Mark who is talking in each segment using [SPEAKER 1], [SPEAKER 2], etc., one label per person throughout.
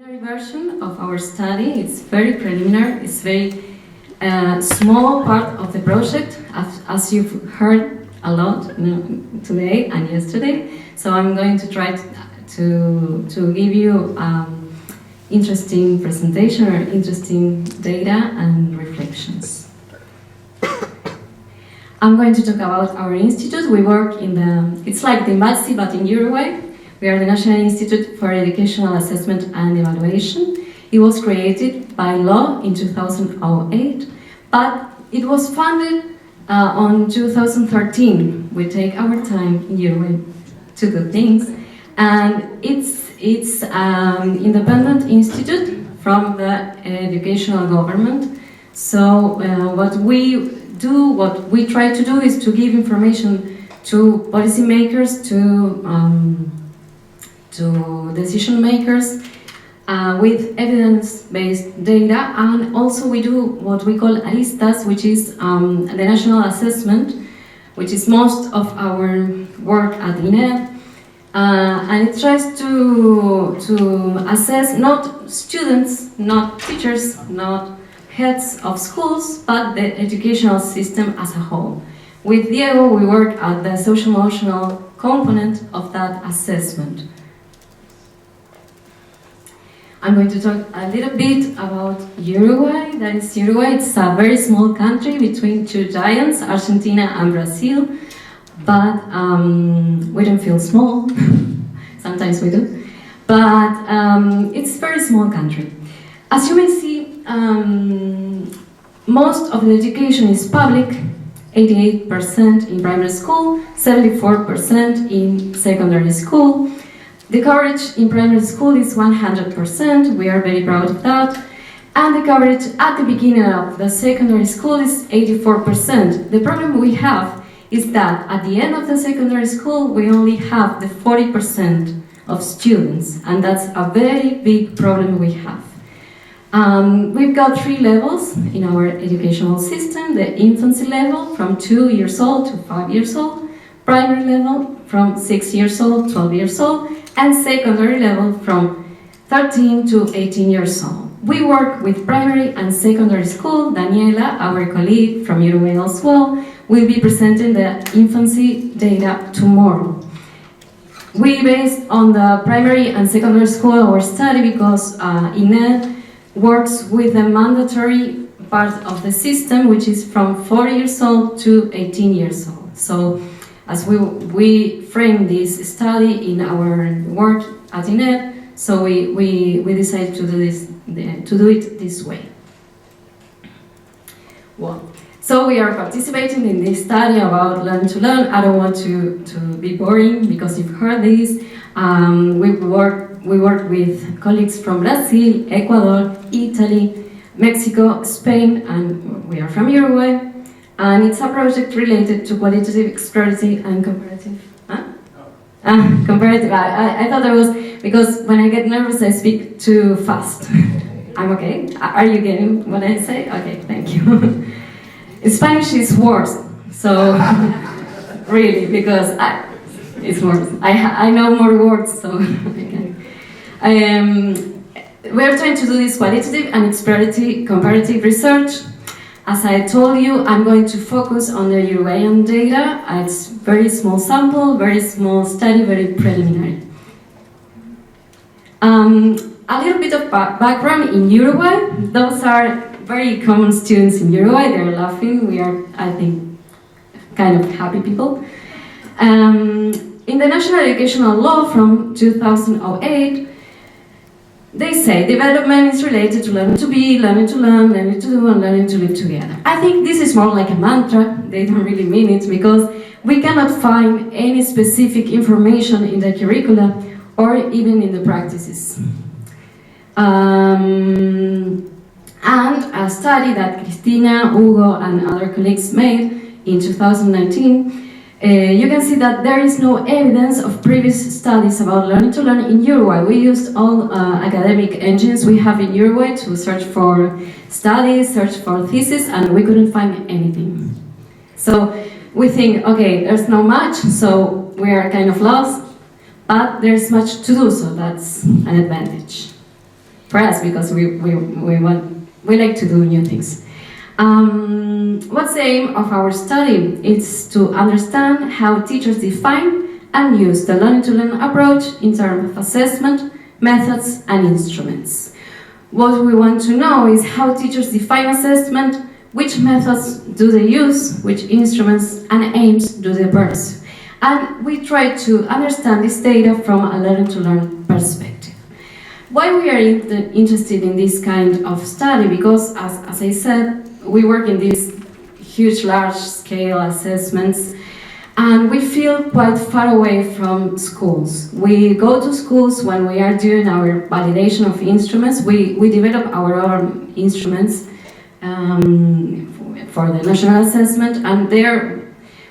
[SPEAKER 1] Version of our study. It's very preliminary. It's very small part of the project, as you've heard a lot today and yesterday. So I'm going to try to give you interesting presentation or interesting data and reflections. I'm going to talk about our institute. We work in it's like the INVALSI but in Uruguay. We are the National Institute for Educational Assessment and Evaluation. It was created by law in 2008, but it was founded on 2013. We take our time in Uruguay to do things, and it's an independent institute from the educational government. So what we try to do is to give information to policymakers, to decision makers with evidence-based data, and also we do what we call aristas, which is the national assessment, which is most of our work at INEEd, and it tries to assess not students, not teachers, not heads of schools, but the educational system as a whole. With Diego, we work at the social-emotional component of that assessment. I'm going to talk a little bit about Uruguay. That is Uruguay. It's a very small country between two giants, Argentina and Brazil. But we don't feel small. Sometimes we do. But it's a very small country. As you may see, most of the education is public, 88% in primary school, 74% in secondary school. The coverage in primary school is 100%, we are very proud of that. And the coverage at the beginning of the secondary school is 84%. The problem we have is that at the end of the secondary school, we only have the 40% of students, and that's a very big problem we have. We've got 3 levels in our educational system: the infancy level from 2 years old to 5 years old, primary level from 6 years old, 12 years old, and secondary level from 13 to 18 years old. We work with primary and secondary school. Daniela, our colleague from Uruguay as well, will be presenting the infancy data tomorrow. We based on the primary and secondary school our study because INEEd works with the mandatory part of the system, which is from 4 years old to 18 years old. So as we frame this study in our work at INEEd, so we decided to do it this way. Well, so we are participating in this study about learn to learn. I don't want to be boring because you've heard this. We work with colleagues from Brazil, Ecuador, Italy, Mexico, Spain, and we are from Uruguay. And it's a project related to qualitative, explorative, and comparative. Huh? Comparative. I thought I was, because when I get nervous, I speak too fast. I'm okay. Are you getting what I say? Okay, thank you. In Spanish, it's worse. So, really, because it's worse. I know more words, so I can. We're trying to do this qualitative and explorative comparative research. As I told you, I'm going to focus on the Uruguayan data. It's very small sample, very small study, very preliminary. A little bit of background in Uruguay. Those are very common students in Uruguay. They're laughing. We are, I think, kind of happy people. In the National Educational Law from 2008, they say development is related to learning to be, learning to learn, learning to do, and learning to live together. I think this is more like a mantra. They don't really mean it because we cannot find any specific information in the curricula or even in the practices. And a study that Cristina, Hugo, and other colleagues made in 2019, you can see that there is no evidence of previous studies about learning to learn in Uruguay. We used all academic engines we have in Uruguay to search for studies, search for thesis, and we couldn't find anything. So we think, okay, there's not much, so we are kind of lost, but there's much to do, so that's an advantage. for us, because we like to do new things. What's the aim of our study? It's to understand how teachers define and use the learning-to-learn approach in terms of assessment, methods, and instruments. What we want to know is how teachers define assessment, which methods do they use, which instruments and aims do they pursue. And we try to understand this data from a learn-to-learn perspective. Why we are interested in this kind of study? Because, as I said, we work in these huge, large-scale assessments, and we feel quite far away from schools. We go to schools when we are doing our validation of instruments. We develop our own instruments for the national assessment, and there,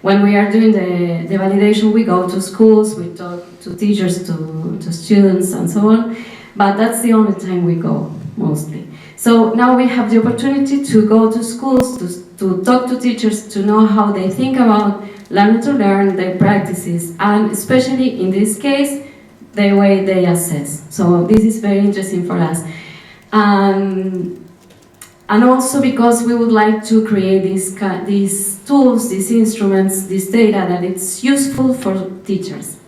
[SPEAKER 1] when we are doing the validation, we go to schools, we talk to teachers, to students, and so on, but that's the only time we go, mostly. So now we have the opportunity to go to schools, to talk to teachers, to know how they think about learning to learn, their practices, and especially in this case, the way they assess. So this is very interesting for us. And also because we would like to create these tools, these instruments, this data that it's useful for teachers.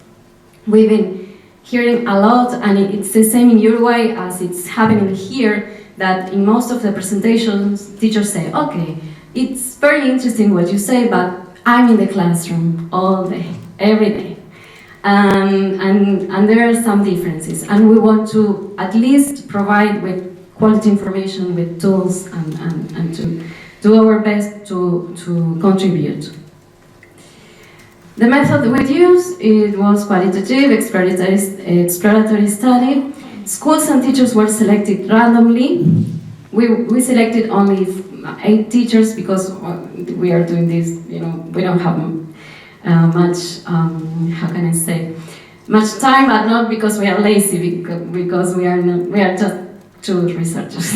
[SPEAKER 1] We've been hearing a lot, and it's the same in Uruguay as it's happening here, that in most of the presentations, teachers say, okay, it's very interesting what you say, but I'm in the classroom all day, every day. And there are some differences, and we want to at least provide with quality information, with tools, and to do our best to contribute. The method we used, it was qualitative, exploratory study. Schools and teachers were selected randomly. We selected only 8 teachers because we are doing this, we don't have much, how can I say, much time, but not because we are lazy, because we are just 2 researchers.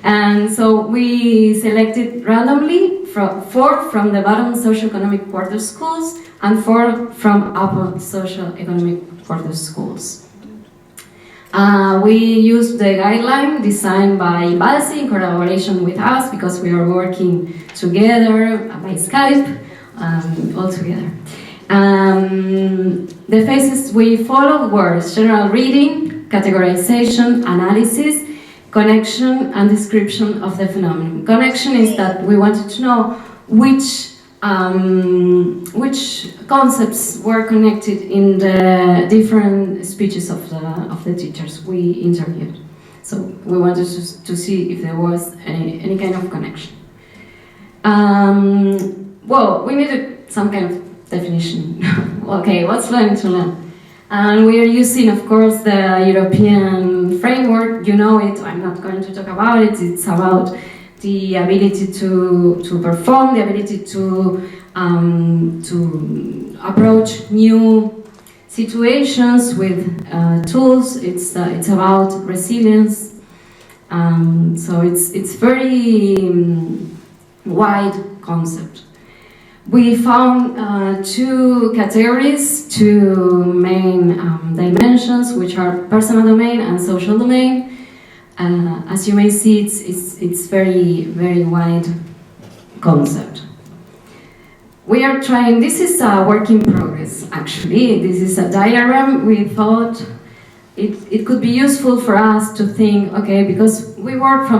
[SPEAKER 1] And so we selected randomly 4 from the bottom socioeconomic quarter schools and 4 from upper socioeconomic quarter schools. We used the guideline designed by INVALSI in collaboration with us, because we are working together by Skype, all together. The phases we followed were general reading, categorization, analysis, connection, and description of the phenomenon. Connection is that we wanted to know which concepts were connected in the different speeches of the teachers we interviewed. So we wanted to see if there was any kind of connection. Well, we needed some kind of definition. Okay, what's learning to learn? And we are using, of course, the European framework. You know it, I'm not going to talk about it. It's about the ability to perform, the ability to approach new situations with tools. It's about resilience. So it's very wide concept. We found 2 categories, 2 main dimensions, which are personal domain and social domain. As you may see, it's very, very wide concept. We are trying, this is a work in progress, actually. This is a diagram. We thought it could be useful for us to think, okay, because we work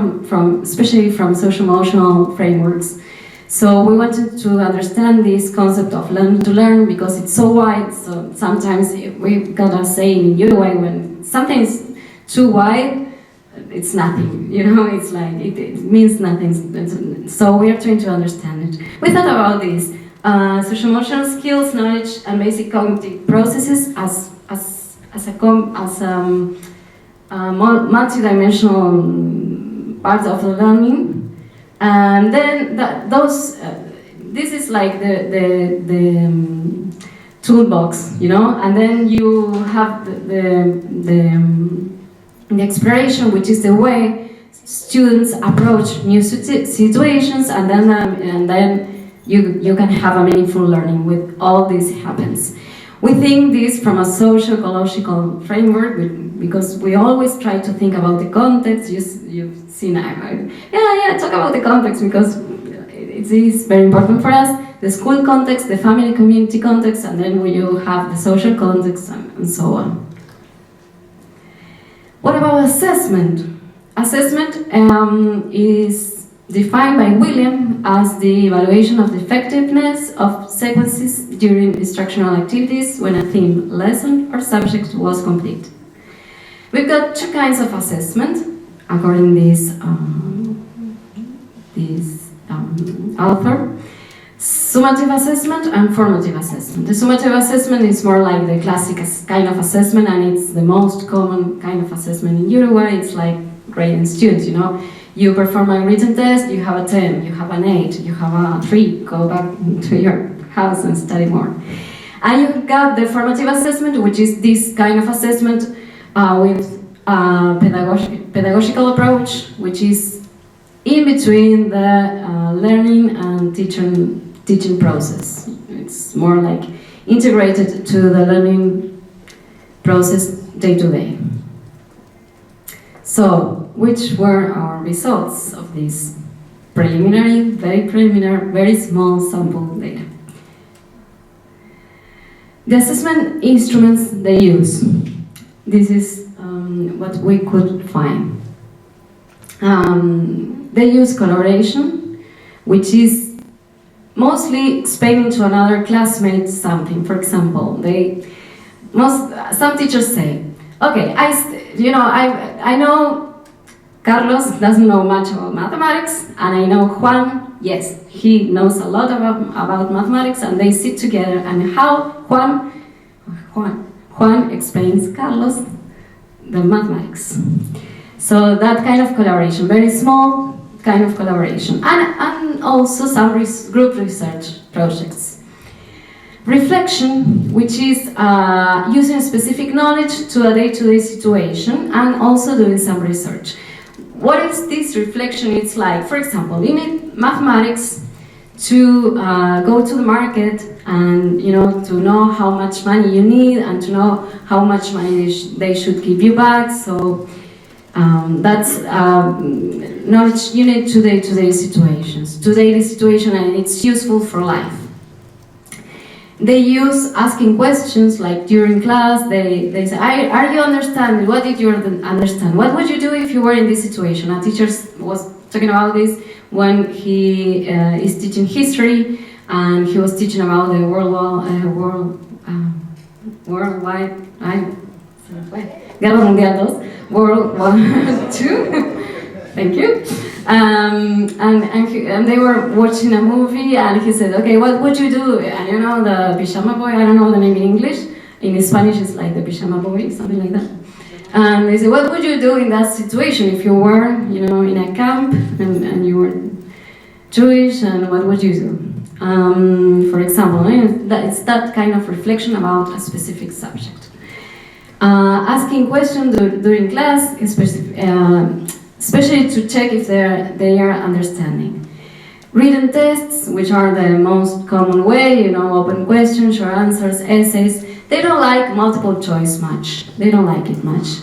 [SPEAKER 1] especially from social-emotional frameworks. So we wanted to understand this concept of learn to learn, because it's so wide. So sometimes we got a saying in Uruguay, when something is too wide, it's nothing, it's like, it means nothing. So we are trying to understand it. We thought about this, social-emotional skills, knowledge, and basic cognitive processes as multi-dimensional part of the learning. And then this is like the toolbox, and then you have the exploration, which is the way students approach new situations, and then you can have a meaningful learning with all this happens. We think this from a socio-ecological framework because we always try to think about the context. You've seen, talk about the context because it is very important for us. The school context, the family community context, and then you have the social context and so on. What about assessment? Assessment is defined by William as the evaluation of the effectiveness of sequences during instructional activities when a theme, lesson, or subject was complete. We've got two kinds of assessment, according to this author. Summative assessment and formative assessment. The summative assessment is more like the classic kind of assessment, and it's the most common kind of assessment in Uruguay. It's like grading students, you know. You perform a written test, you have a 10, you have an 8, you have a 3, go back to your house and study more. And you've got the formative assessment, which is this kind of assessment with a pedagogical approach, which is in between the learning and teaching process. It's more like integrated to the learning process day to day. So, which were our results of this preliminary, very small sample data? The assessment instruments they use. This is what we could find. They use coloration, which is mostly explaining to another classmate something. For example, some teachers say, okay, I know Carlos doesn't know much about mathematics, and I know Juan, yes, he knows a lot about mathematics, and they sit together, and how Juan explains Carlos the mathematics. So that kind of collaboration, very small kind of collaboration, and also some group research projects. Reflection, which is using specific knowledge to a day-to-day situation and also doing some research. What is this reflection? It's like, for example, you need mathematics to go to the market and to know how much money you need and to know how much money they should give you back. So that's knowledge you need to day-to-day situations, to daily situation, and it's useful for life. They use asking questions, like during class, they say, are you understanding? What did you understand? What would you do if you were in this situation? A teacher was talking about this when he is teaching history, and he was teaching about the worldwide, Guerra Mundial II, World War II. Thank you. And they were watching a movie, and he said, okay, what would you do? And the pajama boy, I don't know the name in English. In Spanish, it's like the pajama boy, something like that. And they said, what would you do in that situation if you were, in a camp and you were Jewish, and what would you do? For example, it's that kind of reflection about a specific subject. Asking questions during class, especially to check if they are understanding. Written tests, which are the most common way, open questions, short answers, essays, they don't like multiple choice much. They don't like it much.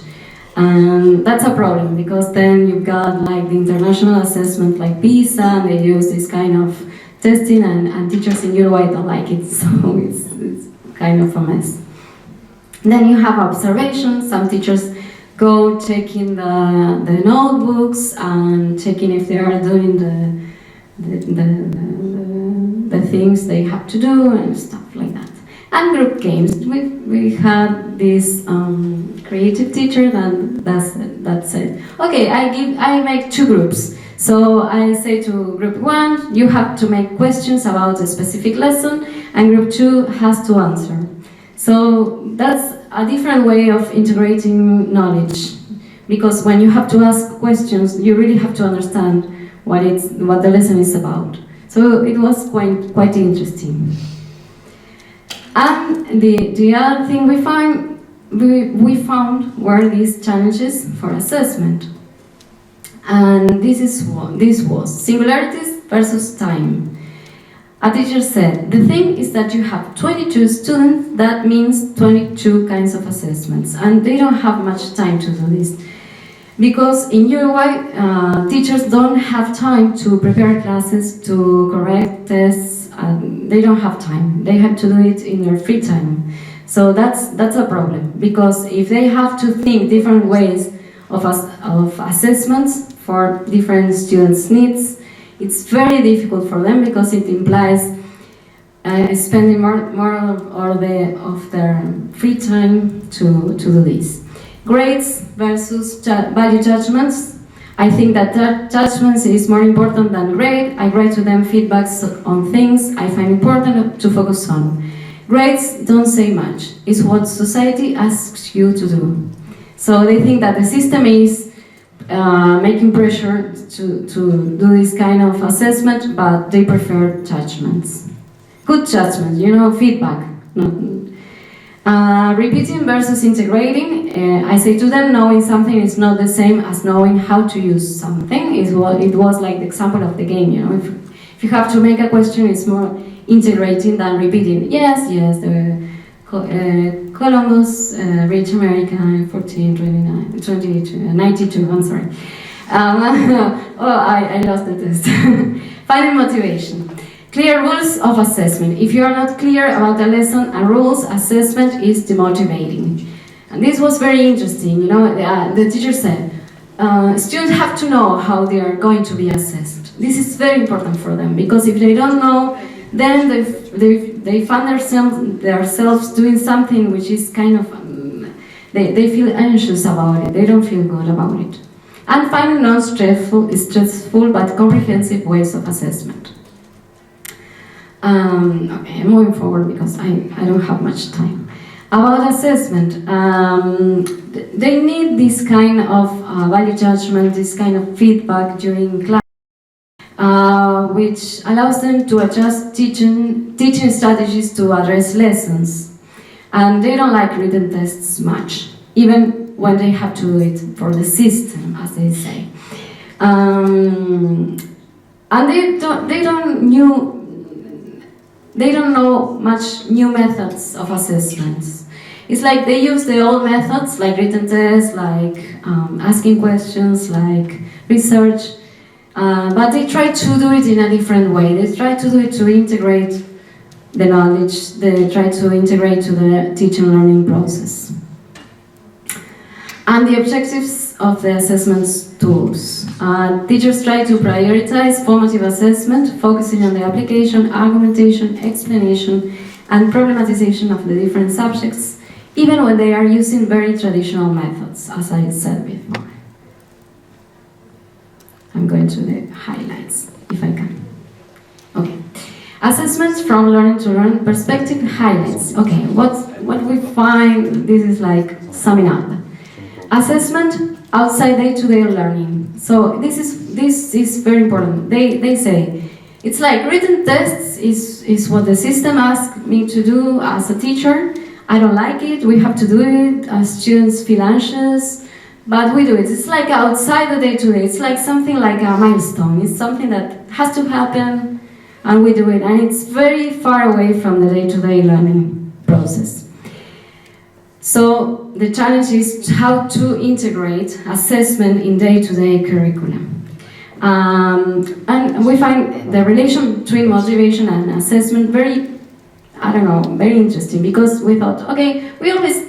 [SPEAKER 1] And that's a problem, because then you've got like the international assessment like PISA, and they use this kind of testing, and teachers in Uruguay don't like it, so it's kind of a mess. Then you have observations. Some teachers go checking the notebooks and checking if they are doing the things they have to do and stuff like that. And group games. We had this creative teacher that said, okay, I make two groups. So I say to group 1, you have to make questions about a specific lesson, and group 2 has to answer. So that's a different way of integrating knowledge, because when you have to ask questions, you really have to understand what the lesson is about. So it was quite interesting. And the other thing we found were these challenges for assessment. And this was singularities versus time. A teacher said, the thing is that you have 22 students, that means 22 kinds of assessments, and they don't have much time to do this. Because in Uruguay, teachers don't have time to prepare classes, to correct tests, and they don't have time. They have to do it in their free time. So that's a problem, because if they have to think different ways of assessments for different students' needs, it's very difficult for them because it implies spending more of their free time to do this. Grades versus value judgments. I think that judgments is more important than grade. I write to them feedbacks on things I find important to focus on. Grades don't say much. It's what society asks you to do. So they think that the system is making pressure to do this kind of assessment, but they prefer judgments. Good judgment, feedback. Repeating versus integrating. I say to them, knowing something is not the same as knowing how to use something. It was like the example of the game, If you have to make a question, it's more integrating than repeating. Yes, Columbus reached America in 1492, I'm sorry. I lost the test. Finding motivation. Clear rules of assessment. If you are not clear about the lesson and rules, assessment is demotivating. And this was very interesting, the teacher said, students have to know how they are going to be assessed. This is very important for them, because if they don't know, then they find themselves doing something which is kind of, they feel anxious about it, they don't feel good about it. And finding non-stressful but comprehensive ways of assessment. Okay, I'm moving forward because I don't have much time. About assessment, they need this kind of value judgment, this kind of feedback during class, which allows them to adjust teaching strategies to address lessons. And they don't like written tests much, even when they have to do it for the system, as they say. And they don't know much new methods of assessments. It's like they use the old methods, like written tests, like asking questions, like research, but they try to do it in a different way. They try to do it to integrate the knowledge, they try to integrate to the teaching and learning process. And the objectives of the assessment tools. Teachers try to prioritize formative assessment, focusing on the application, argumentation, explanation, and problematization of the different subjects, even when they are using very traditional methods, as I said before. I'm going to the highlights, if I can. Okay. Assessments from learning to learn perspective highlights. Okay, what we find, this is like summing up. Assessment outside day-to-day learning. So this is very important. They say it's like written tests is what the system asks me to do as a teacher. I don't like it. We have to do it. Students feel anxious, but we do it. It's like outside the day-to-day. It's like something like a milestone. It's something that has to happen, and we do it. And it's very far away from the day-to-day learning process. So the challenge is how to integrate assessment in day-to-day curriculum. And we find the relation between motivation and assessment very interesting, because we thought, okay, we always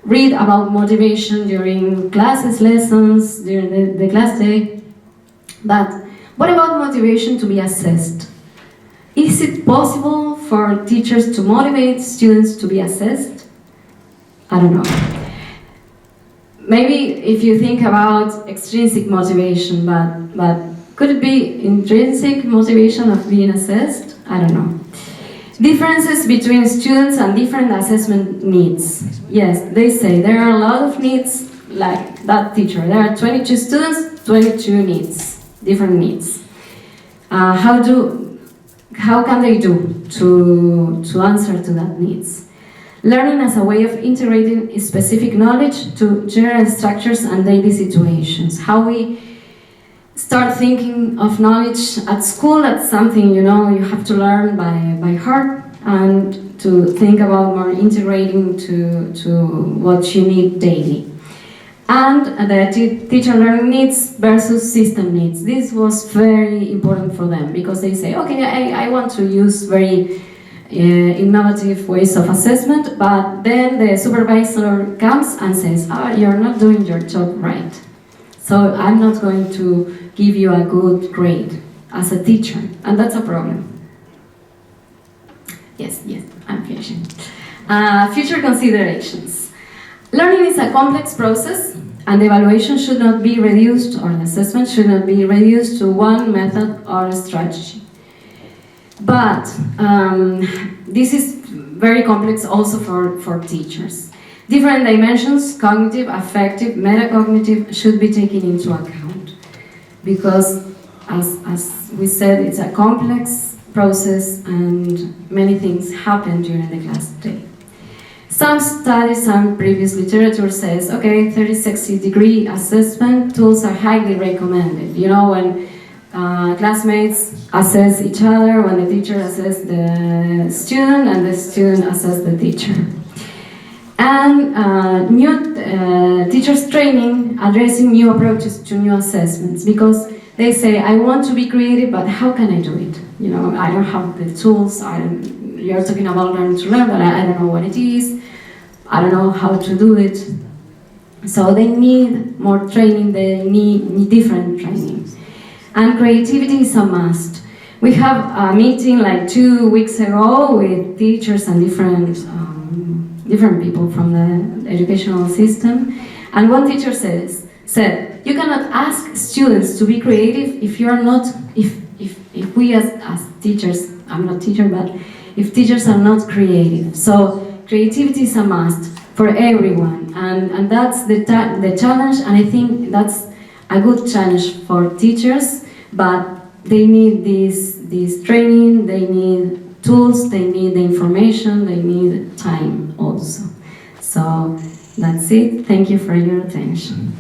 [SPEAKER 1] read about motivation during classes, lessons, during the class day, but what about motivation to be assessed? Is it possible for teachers to motivate students to be assessed? I don't know. Maybe if you think about extrinsic motivation, but could it be intrinsic motivation of being assessed? I don't know. Differences between students and different assessment needs. Yes, they say there are a lot of needs, like that teacher. There are 22 students, 22 needs, different needs. How can they do to answer to that needs? Learning as a way of integrating specific knowledge to general structures and daily situations. start thinking of knowledge at school as something, you know, you have to learn by heart, and to think about more integrating to what you need daily. And the teacher learning needs versus system needs. This was very important for them, because they say, okay, I want to use very innovative ways of assessment, but then the supervisor comes and says, oh, you're not doing your job right, so I'm not going to give you a good grade as a teacher, and that's a problem. Yes, I'm finishing. Future considerations. Learning is a complex process, and the evaluation should not be reduced, or the assessment should not be reduced to one method or strategy. But this is very complex also for teachers. Different dimensions, cognitive, affective, metacognitive, should be taken into account, because as we said, it's a complex process and many things happen during the class day. Some studies, some previous literature says, okay, 360-degree assessment tools are highly recommended. You know, when classmates assess each other, when the teacher assesses the student, and the student assesses the teacher. And new teachers training, addressing new approaches to new assessments, because they say, I want to be creative, but how can I do it? You know, I don't have the tools. You're talking about learn to learn, but I don't know what it is. I don't know how to do it. So they need more training, they need different training. And creativity is a must. We have a meeting like 2 weeks ago with teachers and different people from the educational system. And one teacher said, you cannot ask students to be creative if you are not, if we as teachers, I'm not a teacher, but if teachers are not creative. So creativity is a must for everyone, and that's the challenge, and I think that's a good challenge for teachers, but they need this training, they need tools, they need the information, they need time also. So that's it. Thank you for your attention.